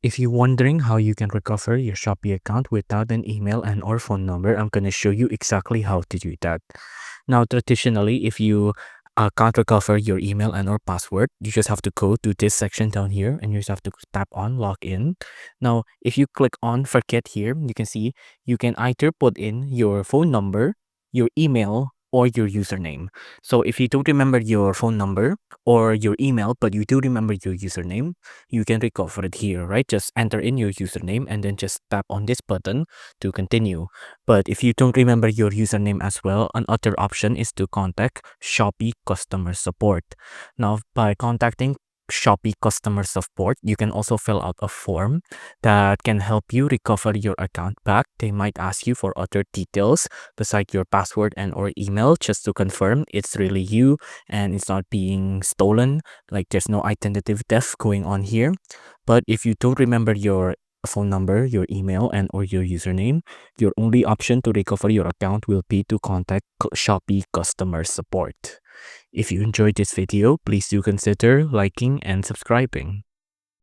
If you're wondering how you can recover your Shopee account without an email and or phone number, I'm going to show you exactly how to do that. Now, traditionally, if you can't recover your email and or password, you just have to go to this section down here and you just have to tap on login. Now, if you click on forget here, you can see you can either put in your phone number, your email, or your username. So if you don't remember your phone number or your email, but you do remember your username, you can recover it here, right? Just enter in your username and then just tap on this button to continue. But if you don't remember your username as well, another option is to contact Shopee customer support. Now, by contacting Shopee customer support, you can also fill out a form that can help you recover your account back. They might ask you for other details besides your password and or email just to confirm it's really you and it's not being stolen, like there's no identity theft going on here. But if you don't remember your phone number, your email, and or your username, your only option to recover your account will be to contact Shopee customer support. If you enjoyed this video, please do consider liking and subscribing.